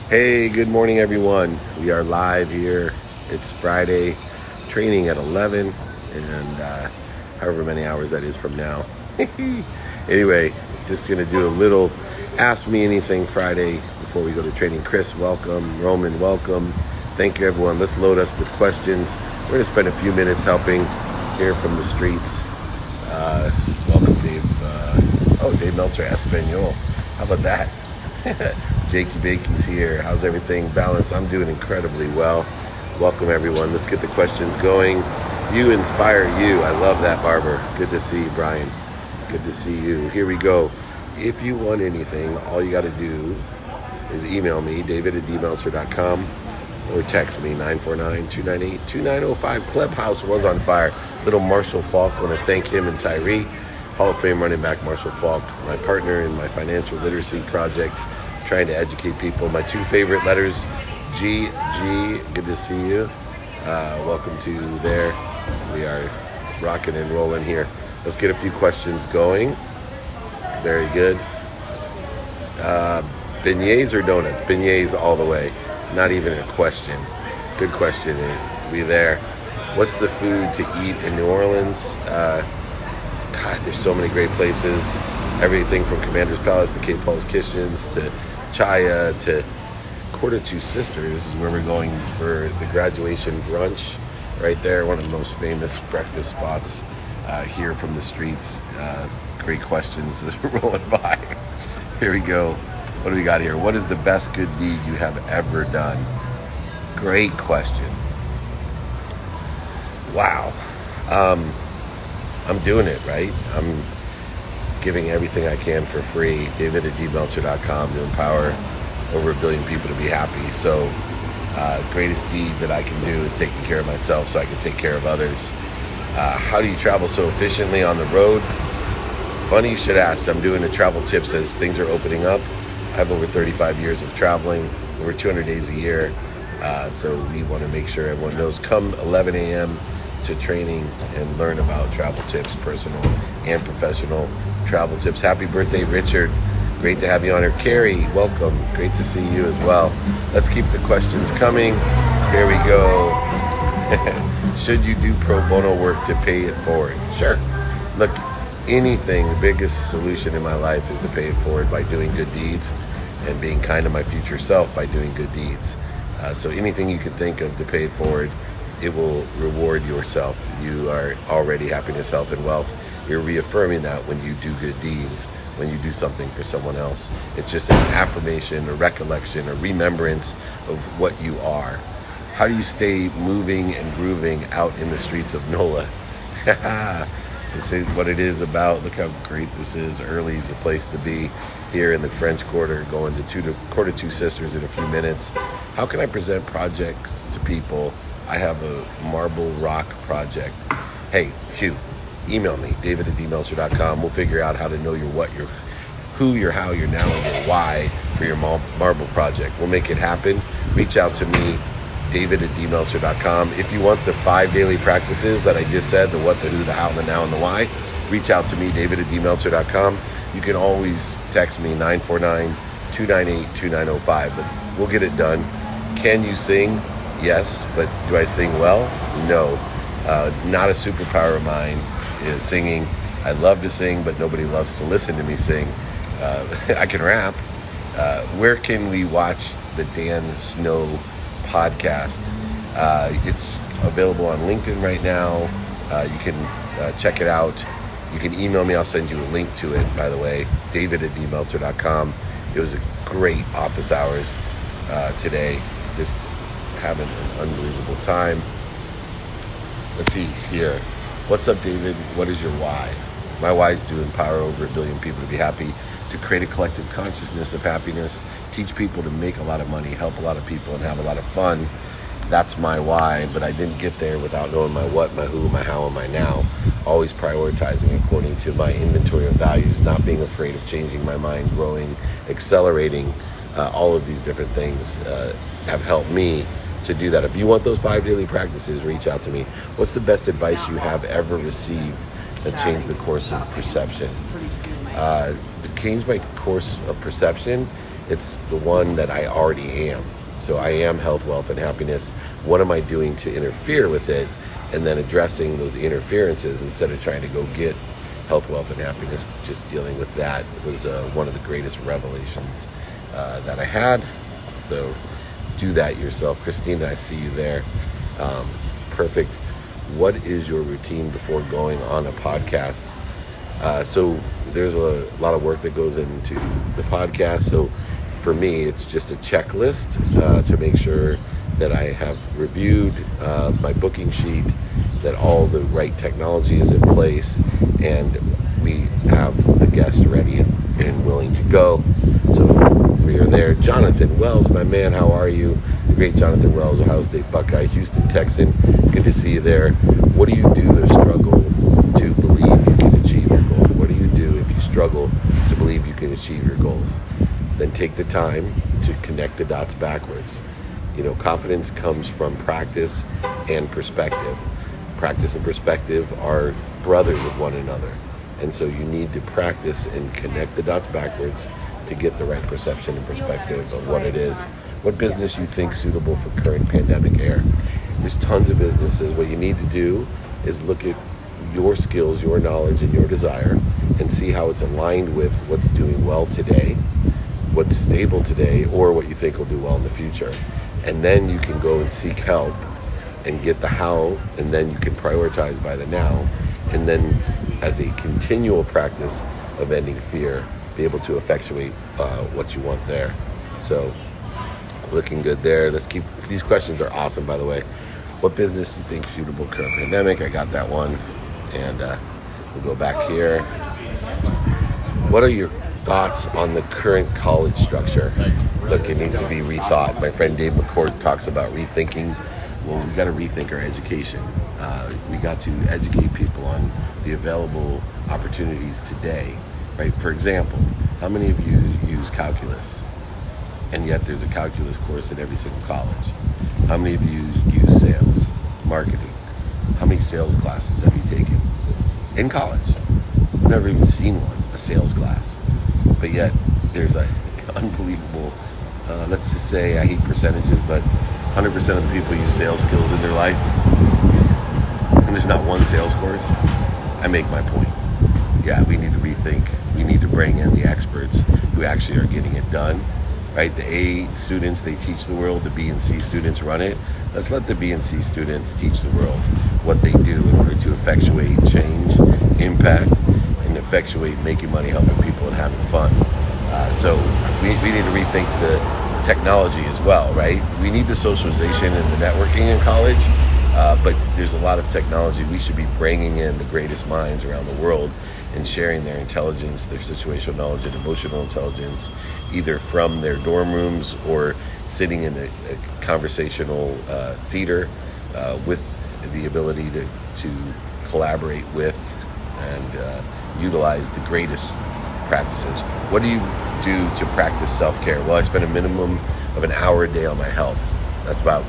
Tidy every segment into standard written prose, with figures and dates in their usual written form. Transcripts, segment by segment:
Hey, good morning, everyone. We are live here. It's Friday, training at 11, and however many hours that is from now. Anyway, just going to do a little Ask Me Anything Friday before we go to training. Chris, welcome. Roman, welcome. Thank you, everyone. Let's load us with questions. We're going to spend a few minutes helping here from the streets. Welcome, Dave. Dave Meltzer, Espanol. How about that? Jakey Bakey's here. How's everything balanced? I'm doing incredibly well. Welcome, everyone. Let's get the questions going. You inspire you. I love that, Barber. Good to see you, Brian. Good to see you. Here we go. If you want anything, all you got to do is email me, david@dmeltzer.com, or text me, 949-298-2905. Clubhouse was on fire. Little Marshall Faulk. I want to thank him and Tyree. Hall of Fame running back Marshall Faulk, my partner in my financial literacy project, trying to educate people. My two favorite letters, G, good to see you. Welcome to there. We are rocking and rolling here. Let's get a few questions going. Very good. Beignets or donuts? Beignets all the way. Not even a question. Good question. We there. What's the food to eat in New Orleans? God, there's so many great places. Everything from Commander's Palace to Cape Paul's Kitchens to Chaya to Quarter Two Sisters is where we're going for the graduation brunch. Right there, one of the most famous breakfast spots here from the streets. Great questions rolling by. Here we go. What do we got here? What is the best good deed you have ever done? Great question. Wow. I'm doing it, right? I'm giving everything I can for free. David@dmeltzer.com to empower over 1 billion people to be happy. So, greatest deed that I can do is taking care of myself so I can take care of others. How do you travel so efficiently on the road? Funny you should ask. I'm doing the travel tips as things are opening up. I have over 35 years of traveling, over 200 days a year. So we want to make sure everyone knows. Come 11 a.m. to training and learn about travel tips, personal and professional travel tips. Happy birthday, Richard. Great to have you on here. Carrie, welcome. Great to see you as well. Let's keep the questions coming. Here we go. Should you do pro bono work to pay it forward? Sure. Look, anything, the biggest solution in my life is to pay it forward by doing good deeds and being kind to my future self by doing good deeds. So anything you can think of to pay it forward, it will reward yourself. You are already happiness, health, and wealth. You're reaffirming that when you do good deeds, when you do something for someone else. It's just an affirmation, a recollection, a remembrance of what you are. How do you stay moving and grooving out in the streets of NOLA? This is what it is about. Look how great this is. Early is the place to be here in the French Quarter, going to Quarter Two Sisters in a few minutes. How can I present projects to people? I have a marble rock project. Hey, email me, david@dmeltzer.com. We'll figure out how to know your what, your who, your how, your now, and your why for your marble project. We'll make it happen. Reach out to me, david@dmeltzer.com. If you want the 5 daily practices that I just said, the what, the who, the how, the now, and the why, reach out to me, david@dmeltzer.com. You can always text me, 949-298-2905, but we'll get it done. Can you sing? Yes, but do I sing well? No. Not a superpower of mine is singing. I love to sing, but nobody loves to listen to me sing. I can rap. Where can we watch the Dan Snow podcast? It's available on LinkedIn right now. You can check it out. You can email me. I'll send you a link to it, by the way, david@dmeltzer.com. It was a great office hours today. Just having an unbelievable time. Let's see here. What's up, David? What is your why? My why is to empower over 1 billion people to be happy, to create a collective consciousness of happiness, teach people to make a lot of money, help a lot of people, and have a lot of fun. That's my why, but I didn't get there without knowing my what, my who, my how, and my now. Always prioritizing according to my inventory of values, not being afraid of changing my mind, growing, accelerating. All of these different things have helped me to do that. If you want those 5 daily practices, reach out to me. What's the best advice you have ever received that changed the course of perception? To change my course of perception It's the one that I already am. So I am health, wealth, and happiness. What am I doing to interfere with it? And then addressing those interferences instead of trying to go get health, wealth, and happiness. Just dealing with that was one of the greatest revelations that I had. So do that yourself. Christina, I see you there. Perfect. What is your routine before going on a podcast? So there's a lot of work that goes into the podcast. So for me, it's just a checklist to make sure that I have reviewed my booking sheet, that all the right technology is in place, and we have the guest ready and willing to go. So we are there. Jonathan Wells, my man, how are you? The great Jonathan Wells, Ohio State Buckeye, Houston Texan. Good to see you there. What do you do if struggle to believe you can achieve your goal? What do you do if you struggle to believe you can achieve your goals? Then take the time to connect the dots backwards. You know, confidence comes from practice and perspective. Practice and perspective are brothers of one another. And so you need to practice and connect the dots backwards to get the right perception and perspective of what it is, what business you think suitable for current pandemic era. There's tons of businesses. What you need to do is look at your skills, your knowledge, and your desire, and see how it's aligned with what's doing well today, what's stable today, or what you think will do well in the future. And then you can go and seek help and get the how, and then you can prioritize by the now, and then as a continual practice of ending fear, be able to effectuate what you want there. So looking good there. Let's keep, these questions are awesome, by the way. What business do you think suitable current pandemic? I got that one. And we'll go back here. What are your thoughts on the current college structure? Look, it needs to be rethought. My friend Dave McCord talks about rethinking. Well, we got to rethink our education. We got to educate people on the available opportunities today, right? For example, how many of you use calculus? And yet there's a calculus course at every single college. How many of you use sales, marketing? How many sales classes have you taken in college? I've never even seen one, a sales class. But yet there's an unbelievable, let's just say, I hate percentages, but 100% of the people use sales skills in their life. And there's not one sales course. I make my point. Yeah, we need to rethink. We need to bring in the experts who actually are getting it done. Right, the A students, they teach the world, the B and C students run it. Let's let the B and C students teach the world what they do in order to effectuate change, impact, and effectuate making money, helping people, and having fun. So we need to rethink the technology as well, right? We need the socialization and the networking in college, but there's a lot of technology. We should be bringing in the greatest minds around the world and sharing their intelligence, their situational knowledge and emotional intelligence, either from their dorm rooms or sitting in a conversational theater with the ability to collaborate with and utilize the greatest practices. What do you do to practice self-care? Well, I spend a minimum of an hour a day on my health. That's about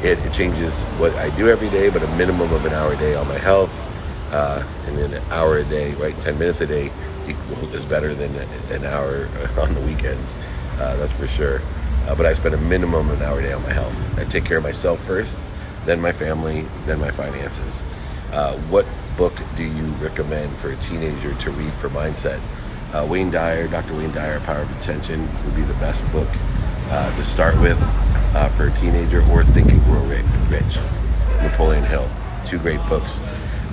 it. It changes what I do every day, but a minimum of an hour a day on my health. And then an hour a day, right? 10 minutes a day is better than an hour on the weekends. That's for sure. But I spend a minimum of an hour a day on my health. I take care of myself first, then my family, then my finances. What book do you recommend for a teenager to read for mindset? Wayne Dyer, Dr. Wayne Dyer, Power of Attention would be the best book to start with for a teenager, or Think and Grow Rich, Napoleon Hill. Two great books.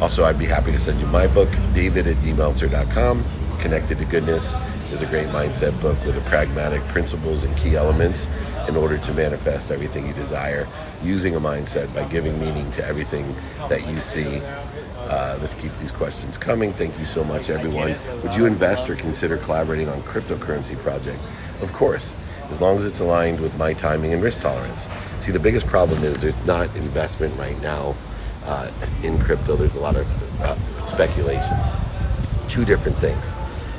Also, I'd be happy to send you my book, david@dmeltzer.com. Connected to Goodness is a great mindset book with the pragmatic principles and key elements in order to manifest everything you desire, using a mindset by giving meaning to everything that you see. Let's keep these questions coming. Thank you so much, everyone. Would you invest or consider collaborating on cryptocurrency project? Of course, as long as it's aligned with my timing and risk tolerance. See, the biggest problem is there's not investment right now in crypto. There's a lot of speculation. Two different things.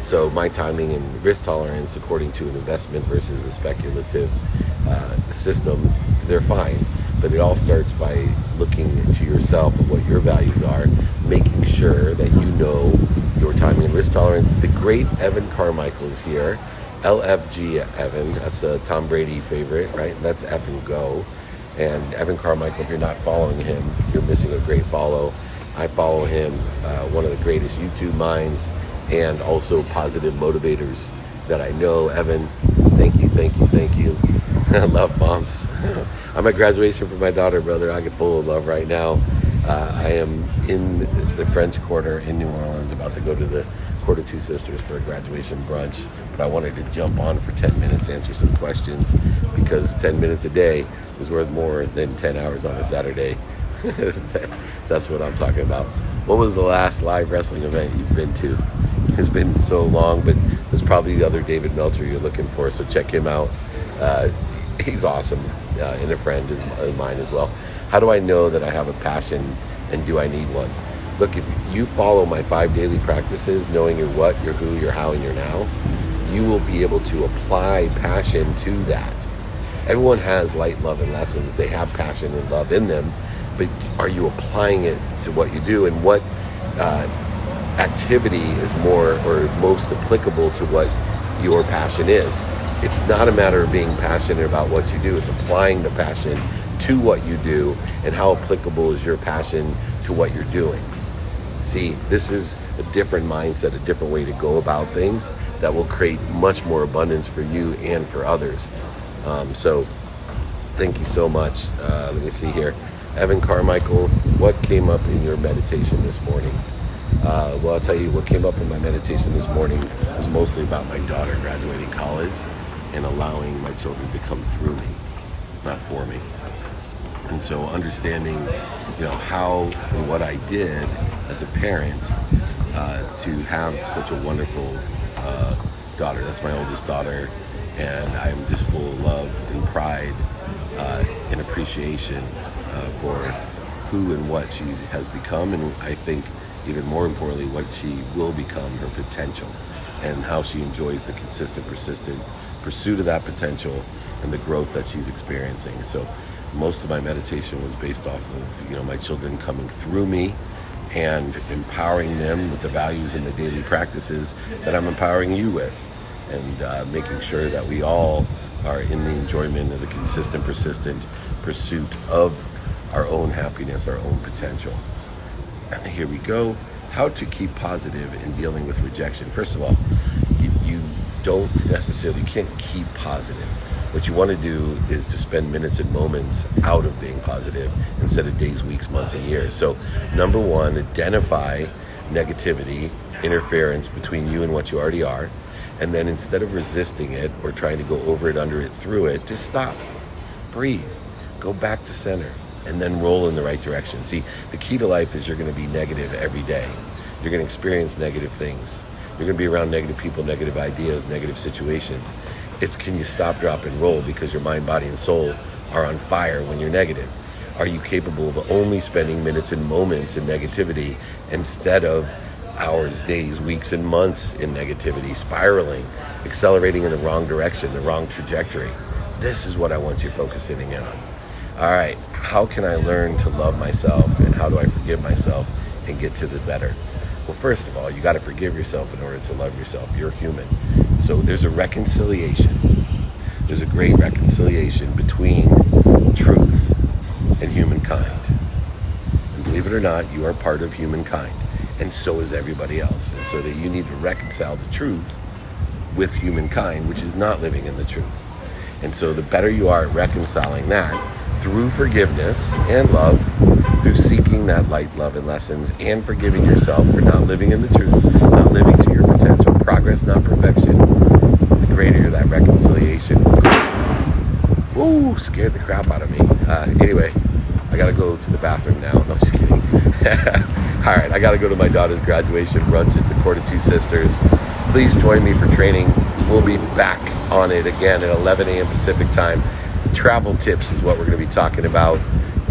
So my timing and risk tolerance, according to an investment versus a speculative system, they're fine. But it all starts by looking to yourself and what your values are, making sure that you know your timing and risk tolerance. The great Evan Carmichael is here. LFG Evan, that's a Tom Brady favorite, right? That's Evan Go. And Evan Carmichael, if you're not following him, you're missing a great follow. I follow him, one of the greatest YouTube minds and also positive motivators that I know. Evan, thank you, thank you, thank you. I love moms. I'm at graduation for my daughter, brother. I get full of love right now. I am in the French Quarter in New Orleans, about to go to the Quarter Two Sisters for a graduation brunch. But I wanted to jump on for 10 minutes, answer some questions, because 10 minutes a day is worth more than 10 hours on a Saturday. That's what I'm talking about. What was the last live wrestling event you've been to? It's been so long, but there's probably the other David Meltzer you're looking for, so check him out. He's awesome, and a friend of mine as well. How do I know that I have a passion, and do I need one? Look, if you follow my 5 daily practices, knowing your what, your who, your how, and your now, you will be able to apply passion to that. Everyone has light, love, and lessons. They have passion and love in them, but are you applying it to what you do, and what activity is more or most applicable to what your passion is? It's not a matter of being passionate about what you do. It's applying the passion to what you do, and how applicable is your passion to what you're doing. See, this is a different mindset, a different way to go about things that will create much more abundance for you and for others. So thank you so much. Let me see here. Evan Carmichael, what came up in your meditation this morning? Well, I'll tell you what came up in my meditation this morning was mostly about my daughter graduating college and allowing my children to come through me, not for me. And so understanding, how and what I did as a parent to have such a wonderful daughter. That's my oldest daughter, and I'm just full of love and pride and appreciation for who and what she has become, and I think even more importantly, what she will become, her potential, and how she enjoys the consistent, persistent pursuit of that potential and the growth that she's experiencing. So most of my meditation was based off of, my children coming through me and empowering them with the values and the daily practices that I'm empowering you with, and making sure that we all are in the enjoyment of the consistent, persistent pursuit of our own happiness, our own potential. And here we go. How to keep positive in dealing with rejection. First of all, you can't keep positive. What you want to do is to spend minutes and moments out of being positive instead of days, weeks, months, and years. So number one, identify negativity, interference between you and what you already are. And then instead of resisting it or trying to go over it, under it, through it, just stop, breathe, go back to center, and then roll in the right direction. See, the key to life is you're going to be negative every day. You're going to experience negative things. You're going to be around negative people, negative ideas, negative situations. It's, can you stop, drop, and roll, because your mind, body, and soul are on fire when you're negative? Are you capable of only spending minutes and moments in negativity instead of hours, days, weeks, and months in negativity, spiraling, accelerating in the wrong direction, the wrong trajectory? This is what I want you focusing in on. All right, how can I learn to love myself, and how do I forgive myself and get to the better? Well, first of all, you got to forgive yourself in order to love yourself. You're human. So there's a reconciliation. There's a great reconciliation between truth and humankind. And believe it or not, you are part of humankind, and so is everybody else. And so that you need to reconcile the truth with humankind, which is not living in the truth. And so the better you are at reconciling that through forgiveness and love, through seeking that light, love, and lessons, and forgiving yourself for not living in the truth, not living to your potential, progress, not perfection, the greater that reconciliation will go. Ooh, scared the crap out of me. Anyway, I gotta go to the bathroom now. No, just kidding. All right, I gotta go to my daughter's graduation brunch at the Quarter Two Sisters. Please join me for training. We'll be back on it again at 11 a.m. Pacific time. Travel tips is what we're going to be talking about.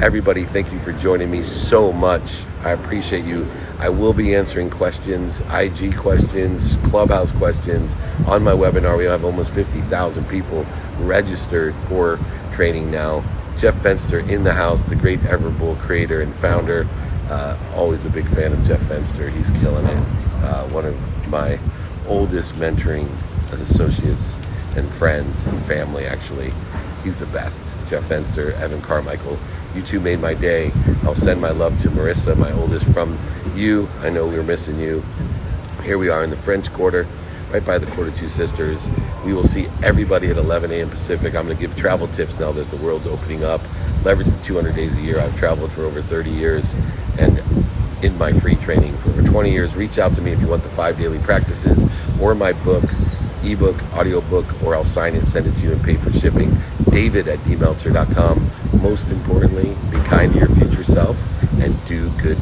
Everybody, thank you for joining me so much. I appreciate you. I will be answering questions, IG questions, clubhouse questions on my webinar. We have almost 50,000 people registered for training now. Jeff Fenster in the house, the great Everbull creator and founder. Always a big fan of Jeff Fenster. He's killing it. One of my oldest mentoring associates and friends and family, actually. He's the best. Jeff Fenster, Evan Carmichael. You two made my day. I'll send my love to Marissa, my oldest, from you. I know we were missing you. Here we are in the French Quarter, right by the Quarter Two Sisters. We will see everybody at 11 a.m. Pacific. I'm going to give travel tips now that the world's opening up. Leverage the 200 days a year. I've traveled for over 30 years, and in my free training for over 20 years. Reach out to me if you want the 5 daily practices or my book, ebook, audiobook, or I'll sign it, send it to you, and pay for shipping. David@dmeltzer.com. Most importantly, be kind to your future self and do good.